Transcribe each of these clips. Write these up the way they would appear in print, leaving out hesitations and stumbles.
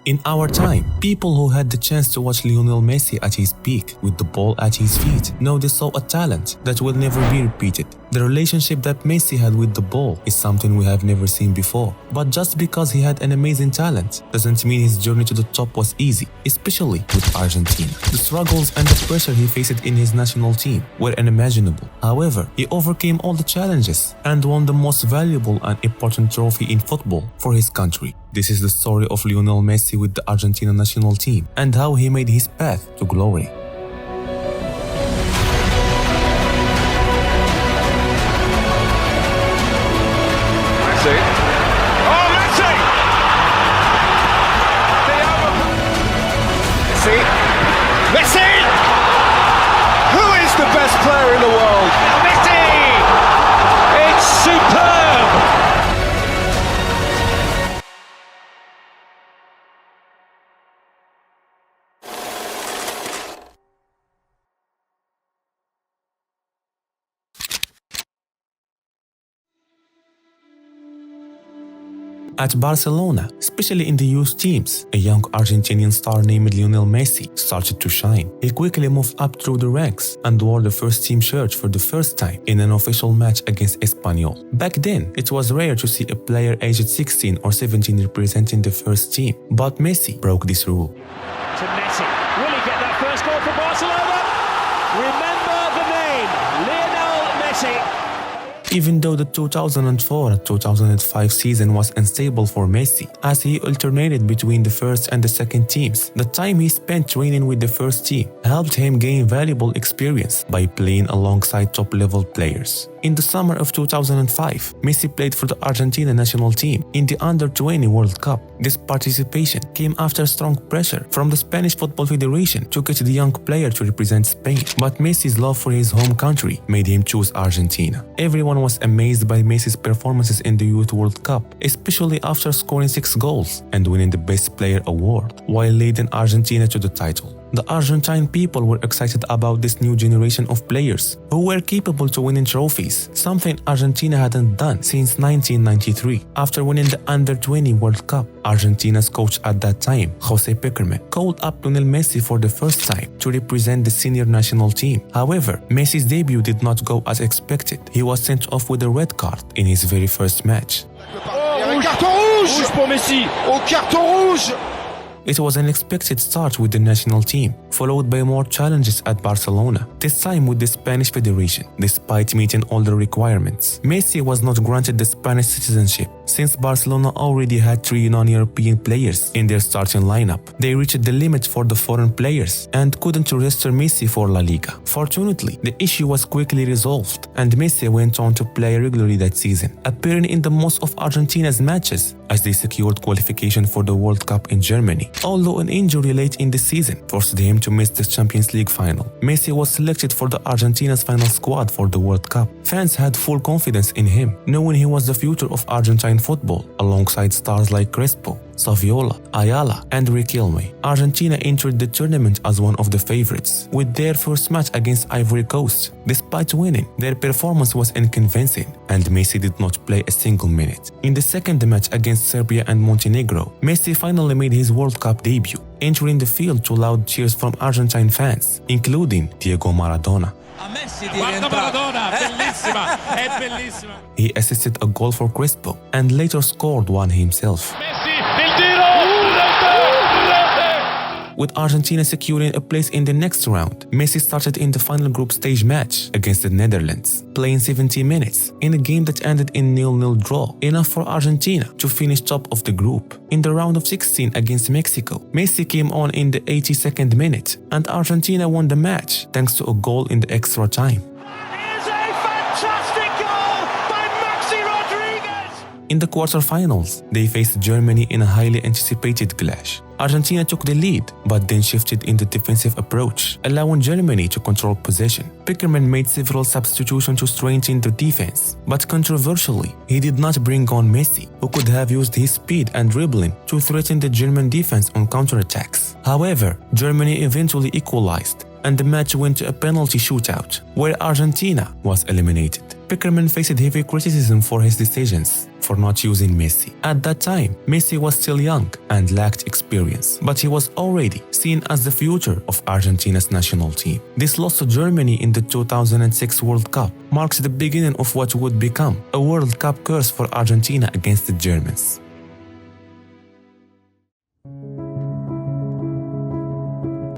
In our time, people who had the chance to watch Lionel Messi at his peak with the ball at his feet know they saw a talent that will never be repeated. The relationship that Messi had with the ball is something we have never seen before. But just because he had an amazing talent doesn't mean his journey to the top was easy, especially with Argentina. The struggles and the pressure he faced in his national team were unimaginable. However, he overcame all the challenges and won the most valuable and important trophy in football for his country. This is the story of Lionel Messi with the Argentina national team and how he made his path to glory. Messi. Oh, Messi! Messi. Messi! Who is the best player in the world? Messi! It's superb! At Barcelona, especially in the youth teams, a young Argentinian star named Lionel Messi started to shine. He quickly moved up through the ranks and wore the first team shirt for the first time in an official match against Espanyol. Back then, it was rare to see a player aged 16 or 17 representing the first team, but Messi broke this rule. To Messi. Will he get that first goal for Barcelona? Remember the name, Lionel Messi. Even though the 2004-2005 season was unstable for Messi, as he alternated between the first and the second teams, the time he spent training with the first team helped him gain valuable experience by playing alongside top-level players. In the summer of 2005, Messi played for the Argentina national team in the Under-20 World Cup. This participation came after strong pressure from the Spanish Football Federation to get the young player to represent Spain, but Messi's love for his home country made him choose Argentina. Everyone was amazed by Messi's performances in the Youth World Cup, especially after scoring 6 goals and winning the Best Player award, while leading Argentina to the title. The Argentine people were excited about this new generation of players who were capable to winning trophies, something Argentina hadn't done since 1993. After winning the Under-20 World Cup, Argentina's coach at that time, Jose Pekerman, called up Lionel Messi for the first time to represent the senior national team. However, Messi's debut did not go as expected. He was sent off with a red card in his very first match. Carton rouge! Rouge pour Messi! Carton rouge! It was an expected start with the national team, followed by more challenges at Barcelona, this time with the Spanish Federation. Despite meeting all the requirements, Messi was not granted the Spanish citizenship. Since Barcelona already had 3 non-European players in their starting lineup, they reached the limit for the foreign players and couldn't register Messi for La Liga. Fortunately, the issue was quickly resolved, and Messi went on to play regularly that season, appearing in the most of Argentina's matches as they secured qualification for the World Cup in Germany. Although an injury late in the season forced him to miss the Champions League final, Messi was selected for the Argentina's final squad for the World Cup. Fans had full confidence in him, knowing he was the future of Argentine football, alongside stars like Crespo, Saviola, Ayala, and Riquelme. Argentina entered the tournament as one of the favorites, with their first match against Ivory Coast. Despite winning, their performance was unconvincing, and Messi did not play a single minute. In the second match against Serbia and Montenegro, Messi finally made his World Cup debut, entering the field to loud cheers from Argentine fans, including Diego Maradona. Guarda Maradona, bellissima, è bellissima. He assisted a goal for Crespo and later scored one himself. Messi, il tiro! With Argentina securing a place in the next round, Messi started in the final group stage match against the Netherlands, playing 70 minutes in a game that ended in 0-0 draw, enough for Argentina to finish top of the group. In the round of 16 against Mexico, Messi came on in the 82nd minute, and Argentina won the match thanks to a goal in the extra time. In the quarterfinals, they faced Germany in a highly anticipated clash. Argentina took the lead, but then shifted in the defensive approach, allowing Germany to control possession. Pekerman made several substitutions to strengthen the defense, but controversially, he did not bring on Messi, who could have used his speed and dribbling to threaten the German defense on counterattacks. However, Germany eventually equalized, and the match went to a penalty shootout, where Argentina was eliminated. Pekerman faced heavy criticism for his decisions. For for not using Messi. At that time, Messi was still young and lacked experience, but he was already seen as the future of Argentina's national team. This loss to Germany in the 2006 World Cup marks the beginning of what would become a World Cup curse for Argentina against the Germans.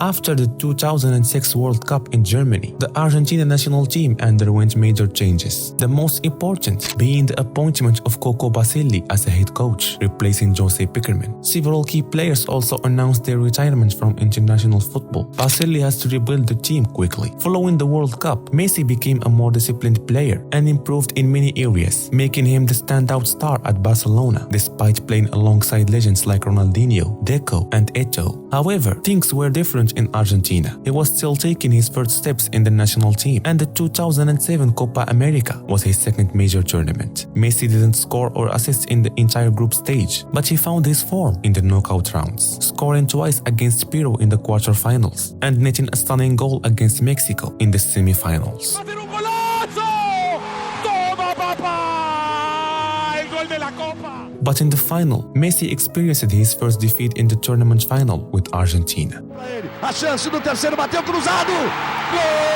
After the 2006 World Cup in Germany, the Argentina national team underwent major changes, the most important being the appointment of Coco Basile as a head coach, replacing Jose Pekerman. Several key players also announced their retirement from international football. Basile has to rebuild the team quickly. Following the World Cup, Messi became a more disciplined player and improved in many areas, making him the standout star at Barcelona, despite playing alongside legends like Ronaldinho, Deco, and Eto'o. However, things were different in Argentina. He was still taking his first steps in the national team, and the 2007 Copa América was his second major tournament. Messi didn't score or assist in the entire group stage, but he found his form in the knockout rounds, scoring twice against Peru in the quarterfinals and netting a stunning goal against Mexico in the semifinals. But in the final, Messi experienced his first defeat in the tournament final with Argentina. A chance do terceiro, bateu cruzado. Gol!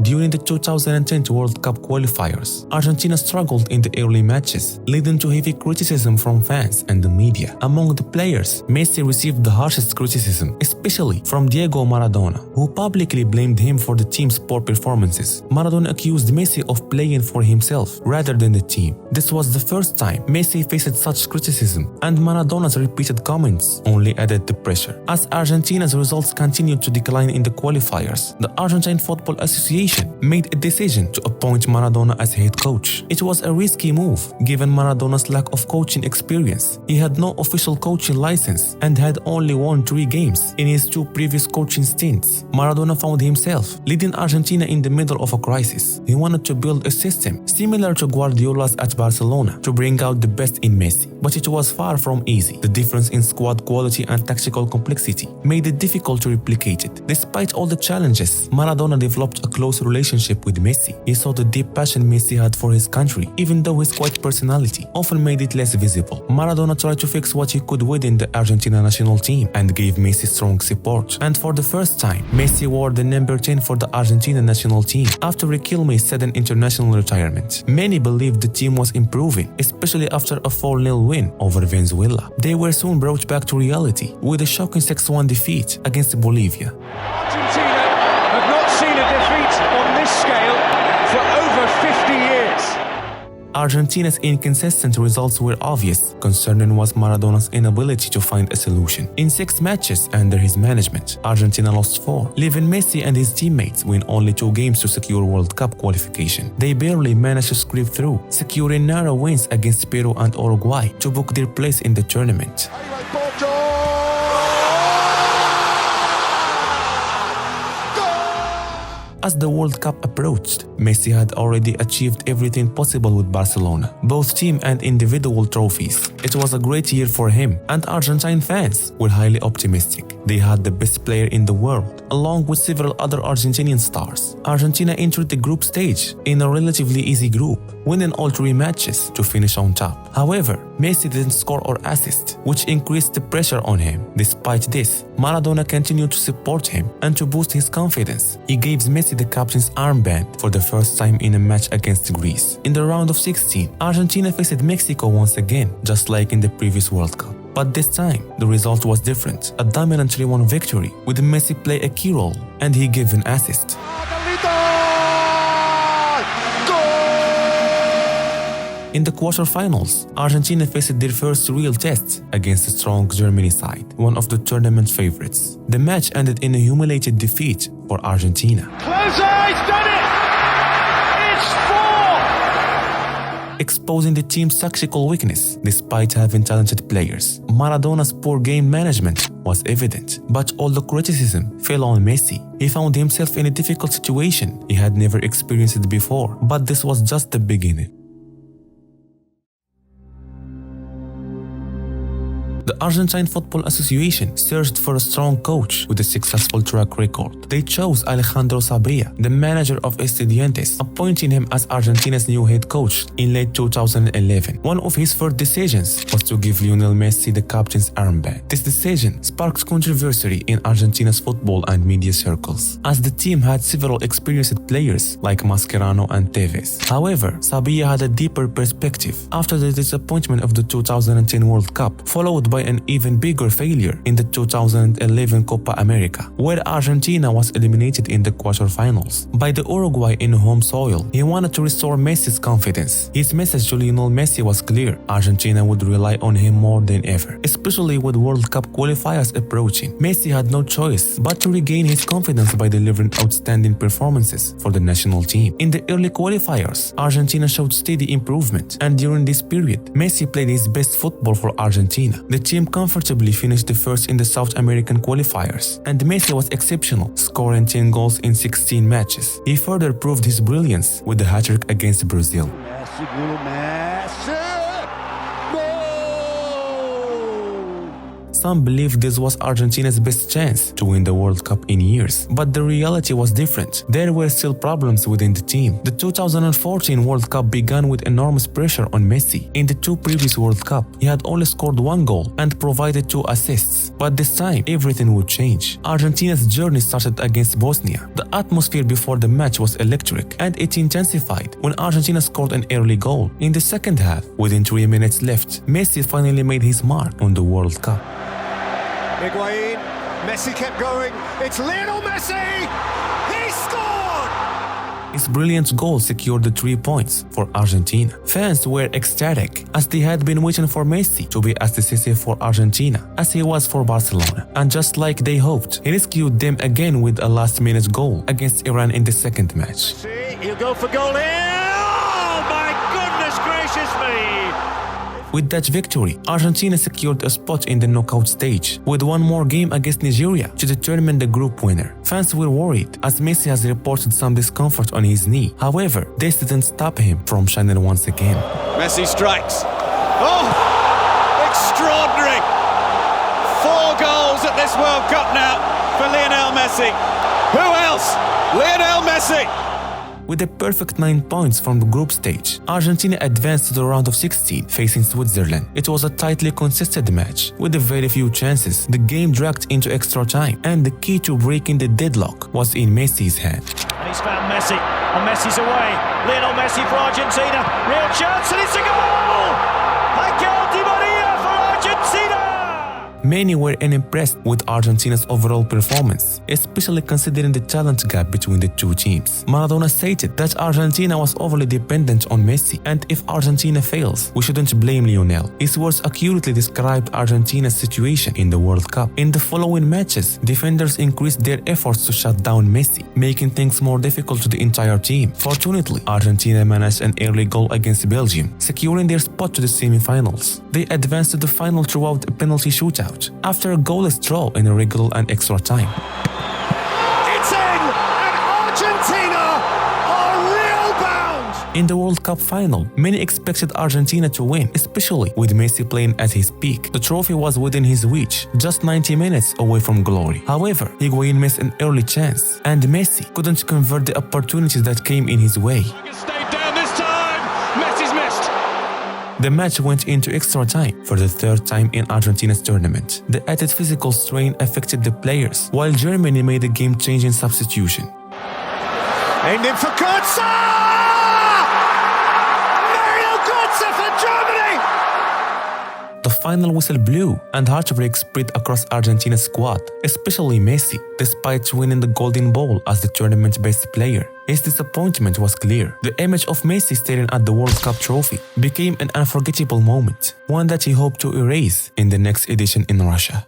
During the 2010 World Cup qualifiers, Argentina struggled in the early matches, leading to heavy criticism from fans and the media. Among the players, Messi received the harshest criticism, especially from Diego Maradona, who publicly blamed him for the team's poor performances. Maradona accused Messi of playing for himself rather than the team. This was the first time Messi faced such criticism, and Maradona's repeated comments only added the pressure. As Argentina's results continued to decline in the qualifiers, the Argentine Football Association made a decision to appoint Maradona as head coach. It was a risky move, given Maradona's lack of coaching experience. He had no official coaching license and had only won 3 games in his 2 previous coaching stints. Maradona found himself leading Argentina in the middle of a crisis. He wanted to build a system similar to Guardiola's at Barcelona to bring out the best in Messi, but it was far from easy. The difference in squad quality and tactical complexity made it difficult to replicate it. Despite all the challenges, Maradona developed a close relationship with Messi. He saw the deep passion Messi had for his country, even though his quiet personality often made it less visible. Maradona tried to fix what he could within the Argentina national team and gave Messi strong support. And for the first time, Messi wore the number 10 for the Argentina national team after Riquelme's sudden international retirement. Many believed the team was improving, especially after a 4-0 win over Venezuela. They were soon brought back to reality with a shocking 6-1 defeat against Bolivia. Argentina have not seen a defeat on this scale for over 50 years. Argentina's inconsistent results were obvious. Concerning was Maradona's inability to find a solution. In 6 matches under his management, Argentina lost 4, leaving Messi and his teammates win only 2 games to secure World Cup qualification. They barely managed to scrape through, securing narrow wins against Peru and Uruguay to book their place in the tournament. As the World Cup approached, Messi had already achieved everything possible with Barcelona, both team and individual trophies. It was a great year for him, and Argentine fans were highly optimistic. They had the best player in the world, along with several other Argentinian stars. Argentina entered the group stage in a relatively easy group, winning all 3 matches to finish on top. However, Messi didn't score or assist, which increased the pressure on him. Despite this, Maradona continued to support him, and to boost his confidence, he gave Messi the captain's armband for the first time in a match against Greece. In the round of 16, Argentina faced Mexico once again, just like in the previous World Cup. But this time, the result was different, a dominant 3-1 victory, with Messi play a key role, and he gave an assist. In the quarterfinals, Argentina faced their first real test against a strong Germany side, one of the tournament favorites. The match ended in a humiliating defeat for Argentina. Closer, he's done it! It's 4! Exposing the team's tactical weakness despite having talented players. Maradona's poor game management was evident, but all the criticism fell on Messi. He found himself in a difficult situation he had never experienced before, but this was just the beginning. The Argentine Football Association searched for a strong coach with a successful track record. They chose Alejandro Sabella, the manager of Estudiantes, appointing him as Argentina's new head coach in late 2011. One of his first decisions was to give Lionel Messi the captain's armband. This decision sparked controversy in Argentina's football and media circles, as the team had several experienced players like Mascherano and Tevez. However, Sabella had a deeper perspective. After the disappointment of the 2010 World Cup, followed by an even bigger failure in the 2011 Copa América, where Argentina was eliminated in the quarterfinals by the Uruguay in home soil, he wanted to restore Messi's confidence. His message to Lionel Messi was clear: Argentina would rely on him more than ever, especially with World Cup qualifiers approaching. Messi had no choice but to regain his confidence by delivering outstanding performances for the national team. In the early qualifiers, Argentina showed steady improvement, and during this period, Messi played his best football for Argentina. The team comfortably finished the first in the South American qualifiers, and Messi was exceptional, scoring 10 goals in 16 matches. He further proved his brilliance with the hat-trick against Brazil. Some believed this was Argentina's best chance to win the World Cup in years, but the reality was different. There were still problems within the team. The 2014 World Cup began with enormous pressure on Messi. In the two previous World Cup, he had only scored 1 goal and provided 2 assists. But this time, everything would change. Argentina's journey started against Bosnia. The atmosphere before the match was electric, and it intensified when Argentina scored an early goal. In the second half, within 3 minutes left, Messi finally made his mark on the World Cup. Higuain, Messi kept going, it's Lionel Messi! He scored! His brilliant goal secured the 3 points for Argentina. Fans were ecstatic, as they had been waiting for Messi to be as decisive for Argentina as he was for Barcelona. And just like they hoped, he rescued them again with a last-minute goal against Iran in the second match. He'll go for goal here! Oh my goodness gracious me! With that victory, Argentina secured a spot in the knockout stage, with one more game against Nigeria to determine the group winner. Fans were worried, as Messi has reported some discomfort on his knee. However, this didn't stop him from shining once again. Messi strikes. Oh! Extraordinary! 4 goals at this World Cup now for Lionel Messi. Who else? Lionel Messi! With a perfect 9 points from the group stage, Argentina advanced to the round of 16, facing Switzerland. It was a tightly contested match, with very few chances. The game dragged into extra time, and the key to breaking the deadlock was in Messi's hand. And he's found Messi, and Messi's away. Lionel Messi for Argentina, real chance, and it's a goal! Angel Di Maria for Argentina! Many were unimpressed with Argentina's overall performance, especially considering the talent gap between the two teams. Maradona stated that Argentina was overly dependent on Messi, and if Argentina fails, we shouldn't blame Lionel. His words accurately described Argentina's situation in the World Cup. In the following matches, defenders increased their efforts to shut down Messi, making things more difficult to the entire team. Fortunately, Argentina managed an early goal against Belgium, securing their spot to the semi-finals. They advanced to the final throughout a penalty shootout, after a goalless draw in a regular and extra time. It's in! And Argentina are real bound! In the World Cup final, many expected Argentina to win, especially with Messi playing at his peak. The trophy was within his reach, just 90 minutes away from glory. However, Higuain missed an early chance, and Messi couldn't convert the opportunities that came in his way. The match went into extra time for the 3rd time in Argentina's tournament. The added physical strain affected the players, while Germany made a game-changing substitution. Aimed in for Götze! Mario Götze for Germany! The final whistle blew, and heartbreak spread across Argentina's squad, especially Messi, despite winning the Golden Ball as the tournament's best player. His disappointment was clear. The image of Messi staring at the World Cup trophy became an unforgettable moment, one that he hoped to erase in the next edition in Russia.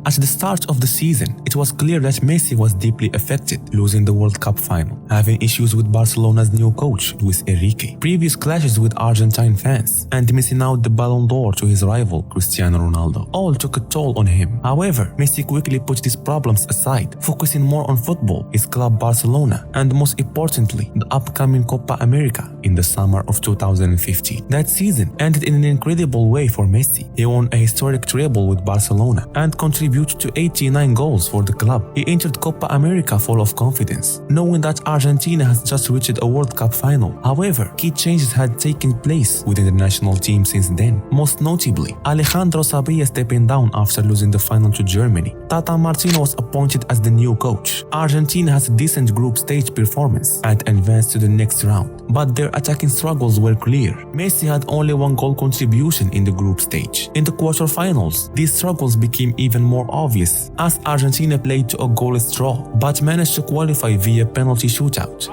At the start of the season, it was clear that Messi was deeply affected, losing the World Cup final, having issues with Barcelona's new coach, Luis Enrique, previous clashes with Argentine fans, and missing out the Ballon d'Or to his rival, Cristiano Ronaldo, all took a toll on him. However, Messi quickly put these problems aside, focusing more on football, his club Barcelona, and most importantly, the upcoming Copa América in the summer of 2015. That season ended in an incredible way for Messi. He won a historic treble with Barcelona and contributed to 89 goals for the club. He entered Copa América full of confidence, knowing that Argentina has just reached a World Cup final. However, key changes had taken place within the national team since then. Most notably, Alejandro Sabella stepping down after losing the final to Germany. Tata Martino was appointed as the new coach. Argentina has a decent group stage performance and advanced to the next round, but their attacking struggles were clear. Messi had only one goal contribution in the group stage. In the quarterfinals, these struggles became even more obvious as Argentina played to a goalless draw, but managed to qualify via penalty shootout.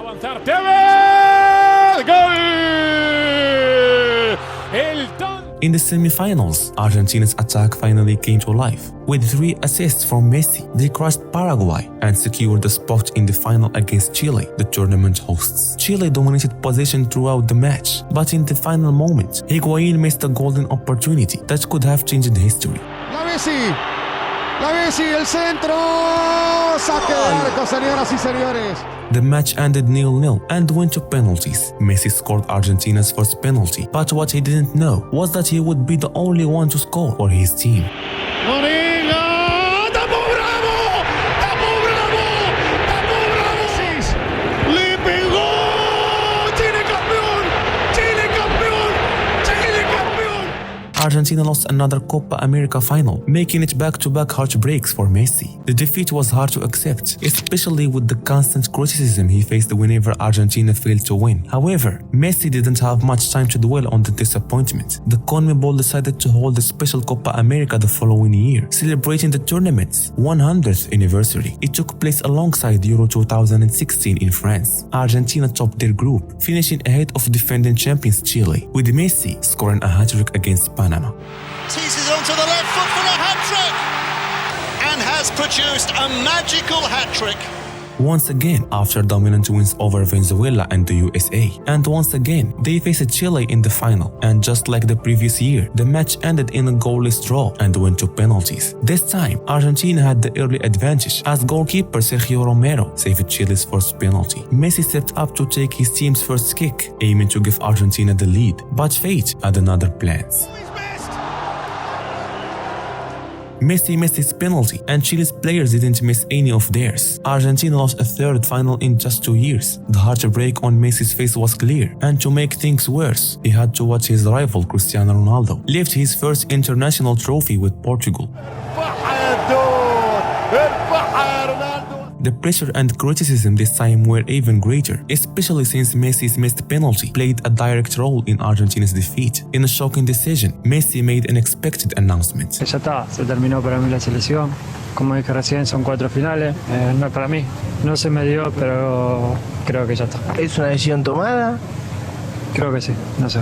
In the semi-finals, Argentina's attack finally came to life. With 3 assists from Messi, they crushed Paraguay and secured the spot in the final against Chile, the tournament hosts. Chile dominated possession throughout the match, but in the final moment, Higuaín missed a golden opportunity that could have changed history. La Messi, el centro, saque de arco, señoras y señores. The match ended 0-0 and went to penalties. Messi scored Argentina's first penalty, but what he didn't know was that he would be the only one to score for his team. Argentina lost another Copa América final, making it back-to-back heartbreaks for Messi. The defeat was hard to accept, especially with the constant criticism he faced whenever Argentina failed to win. However, Messi didn't have much time to dwell on the disappointment. The CONMEBOL decided to hold a special Copa América the following year, celebrating the tournament's 100th anniversary. It took place alongside Euro 2016 in France. Argentina topped their group, finishing ahead of defending champions Chile, with Messi scoring a hat-trick against Panama. Teases onto the left foot for a hat-trick and has produced a magical hat-trick. Once again, after dominant wins over Venezuela and the USA, and once again, they faced Chile in the final, and just like the previous year, the match ended in a goalless draw and went to penalties. This time, Argentina had the early advantage as goalkeeper Sergio Romero saved Chile's first penalty. Messi stepped up to take his team's first kick, aiming to give Argentina the lead, but fate had another plans. Messi missed his penalty, and Chile's players didn't miss any of theirs. Argentina lost a third final in just 2 years. The heartbreak on Messi's face was clear, and to make things worse, he had to watch his rival Cristiano Ronaldo lift his first international trophy with Portugal. The pressure and criticism this time were even greater, especially since Messi's missed penalty played a direct role in Argentina's defeat. In a shocking decision, Messi made an unexpected announcement. Ya está, se terminó para mí la selección. Como dije recién, son 4 finales, no es para mí. No se me dio, pero creo que ya está. ¿Es una decisión tomada? Creo que sí, no sé.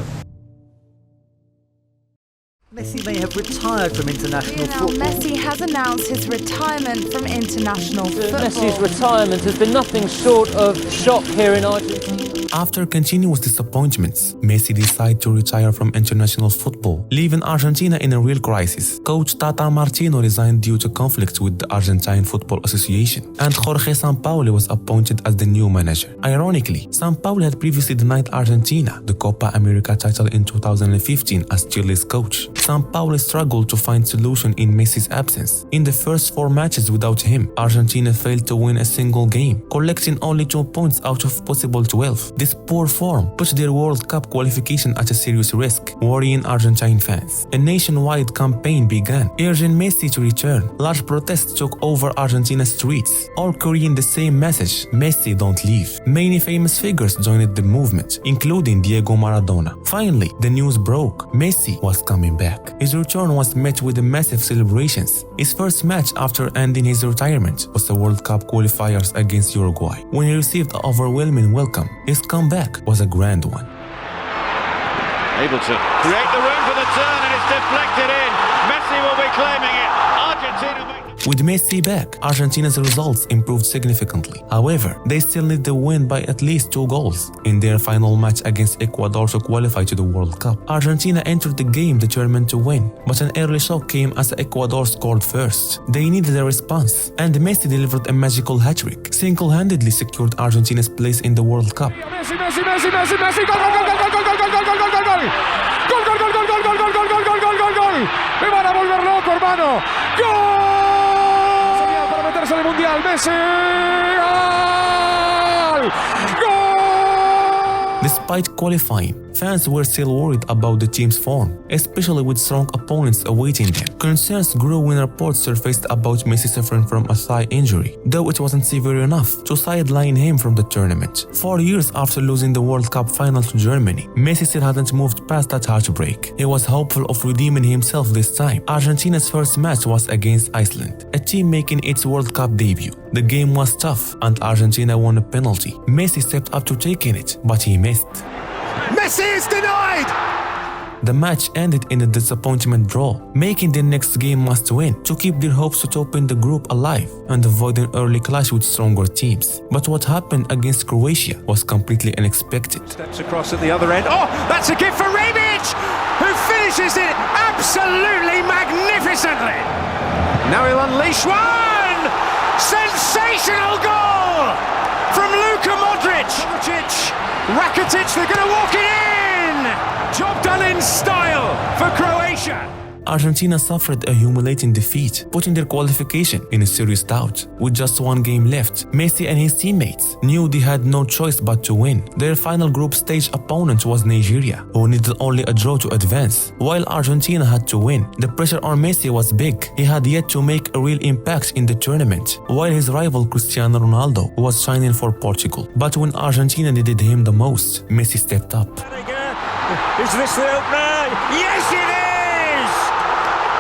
Messi may have retired from international football. Messi has announced his retirement from international football. Messi's retirement has been nothing short of shock here in Argentina. After continuous disappointments, Messi decided to retire from international football, leaving Argentina in a real crisis. Coach Tata Martino resigned due to conflicts with the Argentine Football Association, and Jorge Sampaoli was appointed as the new manager. Ironically, Sampaoli had previously denied Argentina the Copa América title in 2015 as Chile's coach. Sampaoli struggled to find solution in Messi's absence. In the first 4 matches without him, Argentina failed to win a single game, collecting only 2 points out of possible 12. This poor form put their World Cup qualification at a serious risk, worrying Argentine fans. A nationwide campaign began, urging Messi to return. Large protests took over Argentina's streets, all carrying the same message: Messi, don't leave. Many famous figures joined the movement, including Diego Maradona. Finally, the news broke: Messi was coming back. His return was met with massive celebrations. His first match after ending his retirement was the World Cup qualifiers against Uruguay, when he received an overwhelming welcome. His comeback was a grand one. Able to create the room for the turn, and it's deflected in. Messi will be claiming it. Argentina make With Messi back, Argentina's results improved significantly. However, they still need to win by at least 2 goals in their final match against Ecuador to qualify to the World Cup. Argentina entered the game determined to win, but an early shock came as Ecuador scored first. They needed a response, and Messi delivered a magical hat-trick, single-handedly secured Argentina's place in the World Cup. Messi, Messi, Messi, Messi, Messi, gol, gol, gol, gol, gol, gol, gol, gol, gol, gol, gol. Gol, gol, gol, gol, gol, gol, gol, gol, gol, gol, gol, gol. Me van a volver loco, hermano. Gol. Señal para meterse en el Mundial. Messi. Gol. Gol. Despite qualifying, fans were still worried about the team's form, especially with strong opponents awaiting them. Concerns grew when reports surfaced about Messi suffering from a thigh injury, though it wasn't severe enough to sideline him from the tournament. 4 years after losing the World Cup final to Germany, Messi still hadn't moved past that heartbreak. He was hopeful of redeeming himself this time. Argentina's first match was against Iceland, a team making its World Cup debut. The game was tough and Argentina won a penalty. Messi stepped up to taking it, but he missed. Messi is denied! The match ended in a disappointment draw, making the next game must-win to keep their hopes to top in the group alive and avoid an early clash with stronger teams. But what happened against Croatia was completely unexpected. Steps across at the other end. Oh, that's a gift for Rebic, who finishes it absolutely magnificently. Now he'll unleash one! Sensational goal from Luka Modric. Rakitic, they're going to walk it in! Job done in style for Croatia. Argentina suffered a humiliating defeat, putting their qualification in a serious doubt. With just 1 game left, Messi and his teammates knew they had no choice but to win. Their final group stage opponent was Nigeria, who needed only a draw to advance, while Argentina had to win. The pressure on Messi was big. He had yet to make a real impact in the tournament, while his rival Cristiano Ronaldo was shining for Portugal. But when Argentina needed him the most, Messi stepped up. Is this the opener? Yes, it is!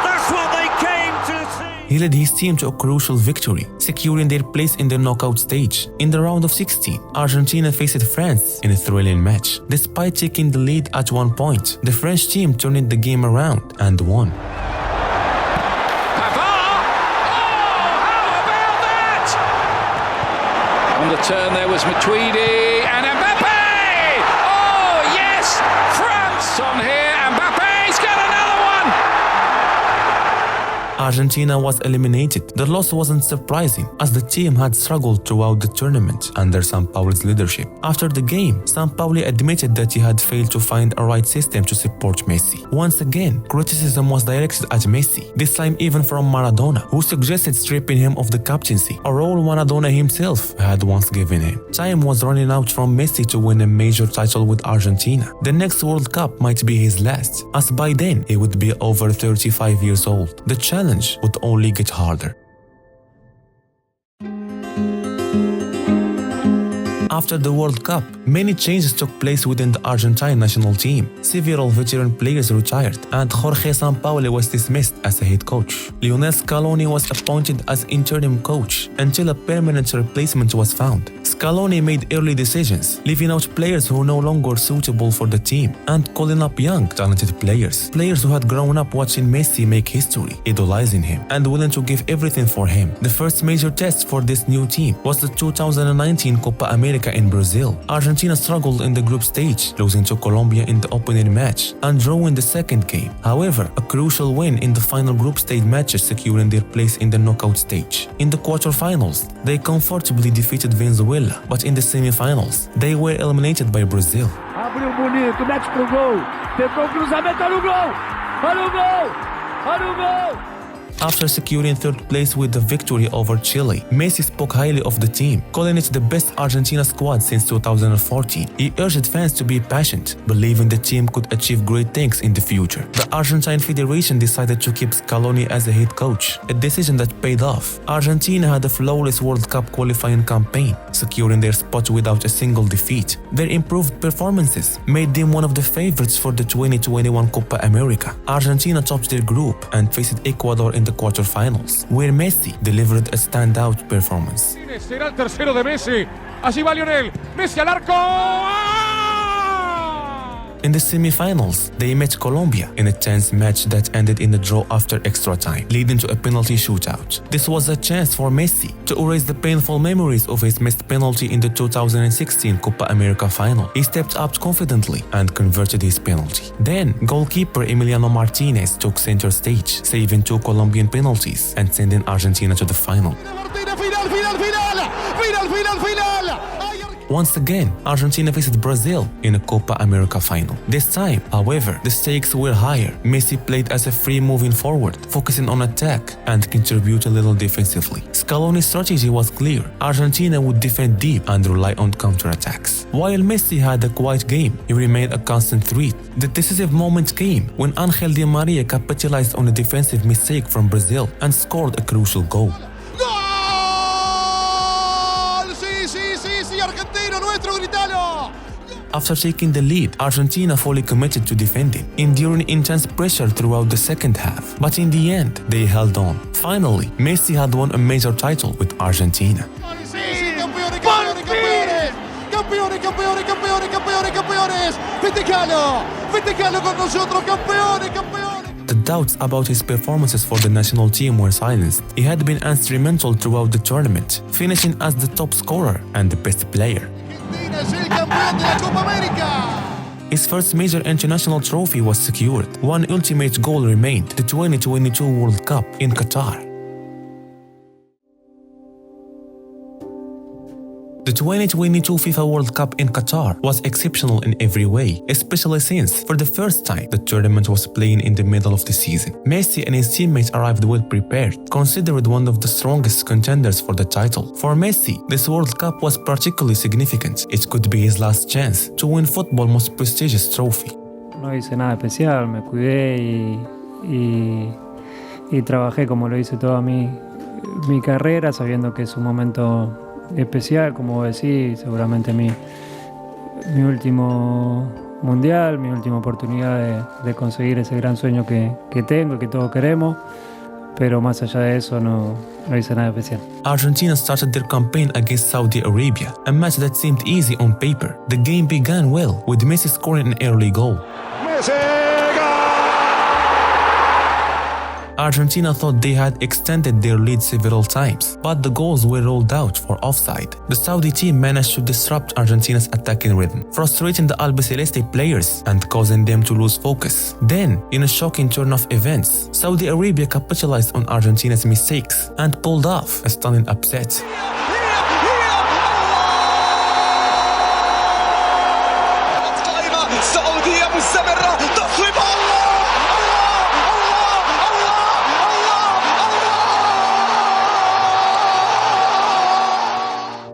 That's what they came to see! He led his team to a crucial victory, securing their place in the knockout stage. In the round of 16, Argentina faced France in a thrilling match. Despite taking the lead at one point, the French team turned the game around and won. On the turn there was Matuidi and Mbappe! Oh yes! France on here, Mbappe's got another one! Argentina was eliminated. The loss wasn't surprising, as the team had struggled throughout the tournament under Sampaoli's leadership. After the game, Sampaoli admitted that he had failed to find a right system to support Messi. Once again, criticism was directed at Messi, this time even from Maradona, who suggested stripping him of the captaincy, a role Maradona himself had once given him. Time was running out from Messi to win a major title with Argentina. The next World Cup might be his last, as by then he would be over 35 years old. The challenge would only get harder. After the World Cup, many changes took place within the Argentine national team. Several veteran players retired, and Jorge Sampaoli was dismissed as a head coach. Lionel Scaloni was appointed as interim coach until a permanent replacement was found. Scaloni made early decisions, leaving out players who were no longer suitable for the team and calling up young, talented players who had grown up watching Messi make history, idolizing him, and willing to give everything for him. The first major test for this new team was the 2019 Copa América in Brazil. Argentina struggled in the group stage, losing to Colombia in the opening match and drawing the second game. However, a crucial win in the final group stage matches securing their place in the knockout stage. In the quarterfinals, they comfortably defeated Venezuela, but in the semifinals, they were eliminated by Brazil. Abriu bonito, mete pro gol. Tentou cruzamento, olha o gol! Olha o gol! Olha o gol! After securing third place with the victory over Chile, Messi spoke highly of the team, calling it the best Argentina squad since 2014. He urged fans to be patient, believing the team could achieve great things in the future. The Argentine Federation decided to keep Scaloni as a head coach, a decision that paid off. Argentina had a flawless World Cup qualifying campaign, securing their spot without a single defeat. Their improved performances made them one of the favorites for the 2021 Copa América. Argentina topped their group and faced Ecuador in the quarterfinals, where Messi delivered a standout performance. Será el tercero de Messi. Allí va Lionel. Messi al arco. In the semi-finals, they met Colombia in a tense match that ended in a draw after extra time, leading to a penalty shootout. This was a chance for Messi to erase the painful memories of his missed penalty in the 2016 Copa América final. He stepped up confidently and converted his penalty. Then, goalkeeper Emiliano Martinez took center stage, saving 2 Colombian penalties and sending Argentina to the final. Once again, Argentina faced Brazil in a Copa América final. This time, however, the stakes were higher. Messi played as a free moving forward, focusing on attack and contribute a little defensively. Scaloni's strategy was clear. Argentina would defend deep and rely on counterattacks. While Messi had a quiet game, he remained a constant threat. The decisive moment came when Ángel Di María capitalized on a defensive mistake from Brazil and scored a crucial goal. After taking the lead, Argentina fully committed to defending, enduring intense pressure throughout the second half. But in the end, they held on. Finally, Messi had won a major title with Argentina. The doubts about his performances for the national team were silenced. He had been instrumental throughout the tournament, finishing as the top scorer and the best player. His first major international trophy was secured. One ultimate goal remained, the 2022 World Cup in Qatar. The 2022 FIFA World Cup in Qatar was exceptional in every way, especially since, for the first time, the tournament was playing in the middle of the season. Messi and his teammates arrived well prepared, considered one of the strongest contenders for the title. For Messi, this World Cup was particularly significant. It could be his last chance to win football's most prestigious trophy. No hice nada especial, me cuidé y trabajé como lo hice toda mi carrera, sabiendo que es un momento especial, como decís, seguramente mi último mundial, mi última oportunidad de conseguir ese gran sueño que tengo y que todos queremos, pero más allá de eso no hice nada especial. Argentina started their campaign against Saudi Arabia, a match that seemed easy on paper. The game began well, with Messi scoring an early goal. Argentina thought they had extended their lead several times, but the goals were ruled out for offside. The Saudi team managed to disrupt Argentina's attacking rhythm, frustrating the Albiceleste players and causing them to lose focus. Then, in a shocking turn of events, Saudi Arabia capitalized on Argentina's mistakes and pulled off a stunning upset.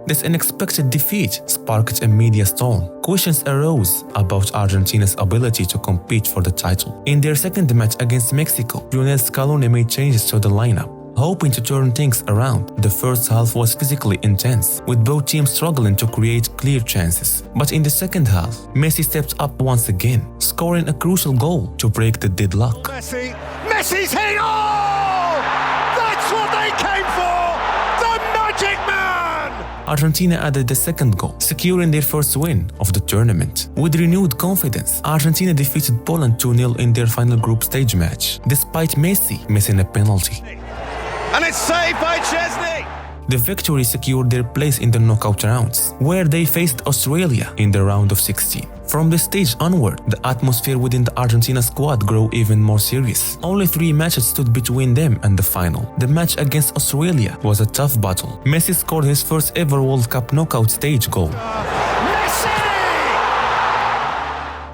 This unexpected defeat sparked a media storm. Questions arose about Argentina's ability to compete for the title. In their second match against Mexico, Lionel Scaloni made changes to the lineup, hoping to turn things around. The first half was physically intense, with both teams struggling to create clear chances. But in the second half, Messi stepped up once again, scoring a crucial goal to break the deadlock. Messi's hit! Oh! That's what they came for! The Magic Man! Argentina added the second goal, securing their first win of the tournament. With renewed confidence, Argentina defeated Poland 2-0 in their final group stage match, despite Messi missing a penalty. And it's saved by Chesney! The victory secured their place in the knockout rounds, where they faced Australia in the round of 16. From this stage onward, the atmosphere within the Argentina squad grew even more serious. Only 3 matches stood between them and the final. The match against Australia was a tough battle. Messi scored his first ever World Cup knockout stage goal.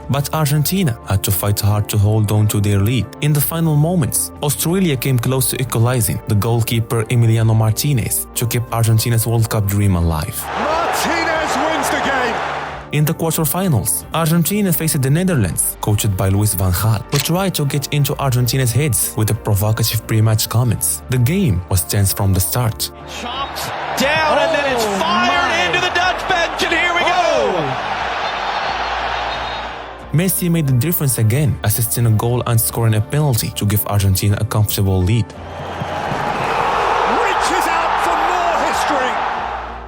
But Argentina had to fight hard to hold on to their lead. In the final moments, Australia came close to equalizing. The goalkeeper Emiliano Martinez to keep Argentina's World Cup dream alive. Martinez wins the game! In the quarterfinals, Argentina faced the Netherlands, coached by Louis van Gaal, who tried to get into Argentina's heads with the provocative pre-match comments. The game was tense from the start. Chopped down and then it's fired into the Dutch bench, and here we go! Messi made the difference again, assisting a goal and scoring a penalty to give Argentina a comfortable lead. Reaches out for more history!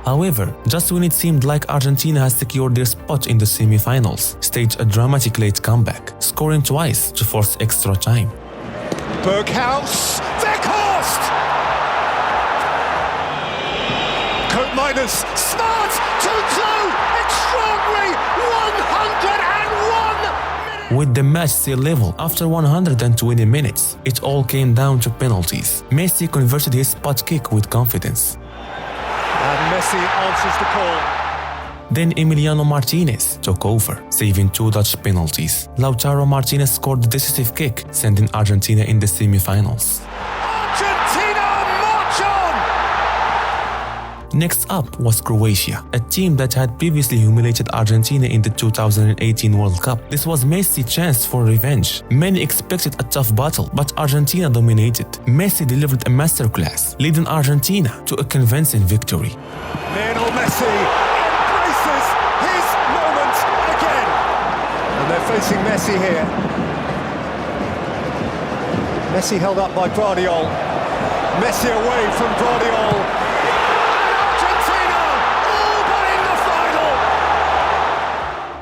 However, just when it seemed like Argentina has secured their spot in the semi-finals, staged a dramatic late comeback, scoring twice to force extra time. Berghaus, Weghorst! Koopmeiners, smart, 2-2, extraordinary, 101! With the match still level after 120 minutes, it all came down to penalties. Messi converted his spot kick with confidence. And Messi answers the call. Then Emiliano Martinez took over, saving 2 Dutch penalties. Lautaro Martinez scored the decisive kick, sending Argentina in the semi-finals. Argentina march on! Next up was Croatia, a team that had previously humiliated Argentina in the 2018 World Cup. This was Messi's chance for revenge. Many expected a tough battle, but Argentina dominated. Messi delivered a masterclass, leading Argentina to a convincing victory. Lionel Messi embraces his moment again. And they're facing Messi here. Messi held up by Guardiola. Messi away from Guardiola.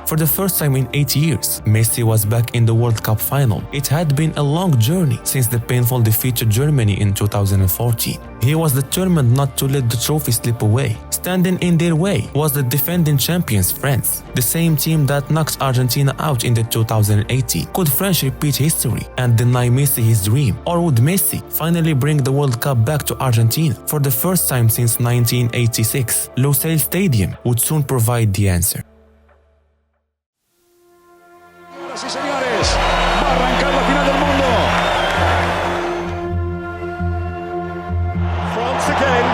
For the first time in 8 years, Messi was back in the World Cup final. It had been a long journey since the painful defeat to Germany in 2014. He was determined not to let the trophy slip away. Standing in their way was the defending champions France, the same team that knocked Argentina out in the 2018. Could France repeat history and deny Messi his dream? Or would Messi finally bring the World Cup back to Argentina for the first time since 1986? Lusail Stadium would soon provide the answer. Sí, señores, va a arrancar la final del mundo. France again,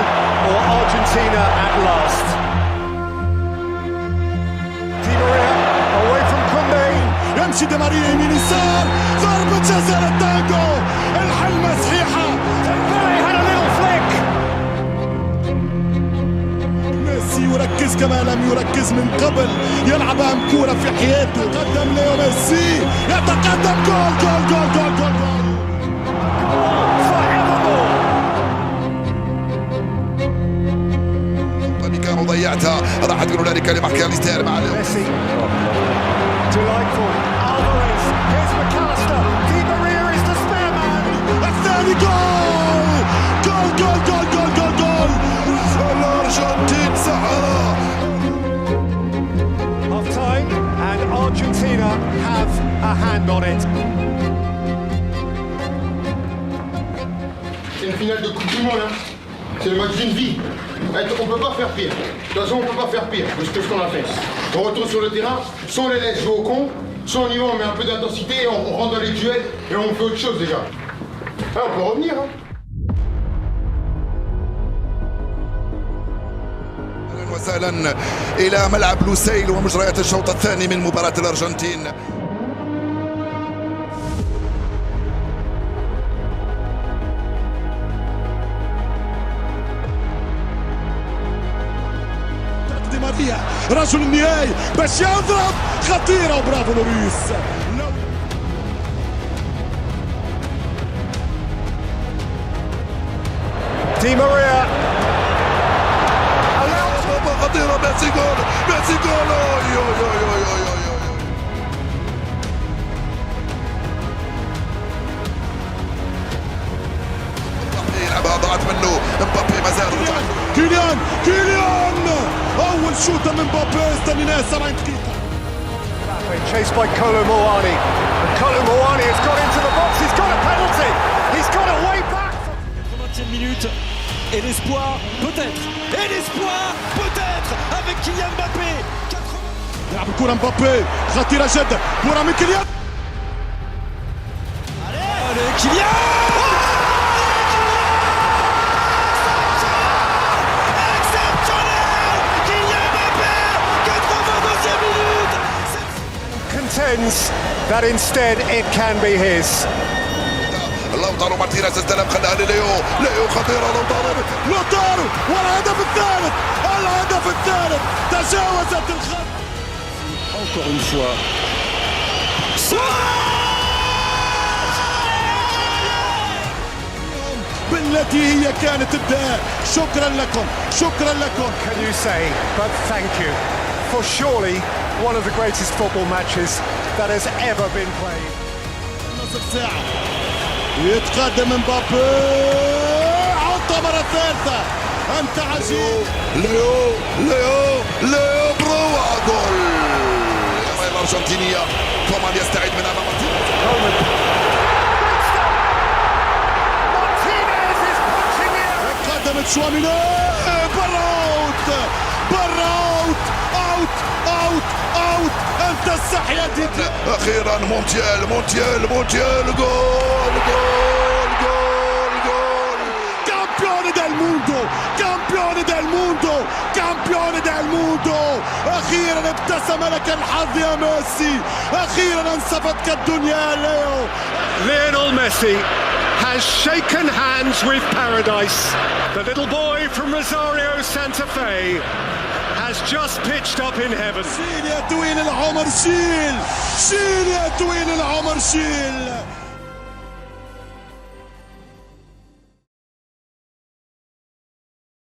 or Argentina at last. Di Maria away from Kunde. يمشي دي ماريا يمين يسار ضربة جزاء التانجو الحلمة صحيحة. Dembele had a little flick. ميسي يركز كما لم يركز من قبل، يلعب أهم كورة في حياته. قدم ليو ميسي يتقدم، جول جول جول جول جول جول. كانوا ضيعتها، راح تقولوا لنا كلمة كاليستير مع ميسي. Delightful. Alvarez. Here's McAllister. Di Maria is the spare man. الثاني جول جول جول جول جول جول جول. الأرجنتين سحرة. Half time and Argentina have a hand on it. C'est une finale de Coupe du Monde, hein. C'est le match d'une vie. On peut pas faire pire. De toute façon, on peut pas faire pire que ce qu'on a fait. On retourne sur le terrain, soit on les laisse jouer au con, soit on y va, on met un peu d'intensité, on rentre dans les duels et on fait autre chose déjà. Ah, on peut revenir, hein. وسهلا إلى ملعب لوسيل ومجريات الشوط الثاني من مباراة الأرجنتين. دي ماريا رجل النهائي باش يضرب خطيرة وبرافو لوريس. Di Maria. خطيرة، ميسي جول، ميسي جول. يلعبها ضاعت منه، مبابي ما زال. كيليان أول شوطة من مبابي استنيناه 70 دقيقة. Chased by Kolo Muani. And Kolo Muani has got into the box. He's got a penalty. He's got a way back. 80e minute. Et l'espoir, peut-être. Et l'espoir, peut-être, avec Kylian Mbappé. يلعب الكرة مبابي خطيرة جدا، كرة من كيليان. Allez, Kylian! Exceptionnel! Kylian Mbappé, 82e minute. Contends that instead it can be his. لوتارو مارتينيز استلم، خلاها لليو، ليو خطيرة. لوتارو والهدف الثالث، الهدف الثالث تجاوزت الخط. Encore une fois. بالله التي هي كانت الداء. شكرا لكم، شكرا لكم. Can you say but thank you for surely one of the greatest football matches that has ever been played. نصف ساعة يتقدم مبابي، عطها مرة ثالثة. أنت عجيب. ليو ليو ليو بروا جول. الأرجنتينية كومان يستعيد من أمام قدمت شواميني، براوت براوت، اوت اوت اوت. انت الصحية دي اخيرا مونتيال مونتيال مونتيال. جول جول جول جول. كامبيون دال موندو، كامبيون دال موندو، كامبيون دال موندو. اخيرا ابتسم لك الحظ يا ميسي، اخيرا انصفتك الدنيا يا ليو. Lionel Messi has shaken hands with paradise. The little boy from Rosario, Santa Fe, has just pitched up in heaven. شيل يا طويل العمر شيل، شيل يا طويل العمر شيل.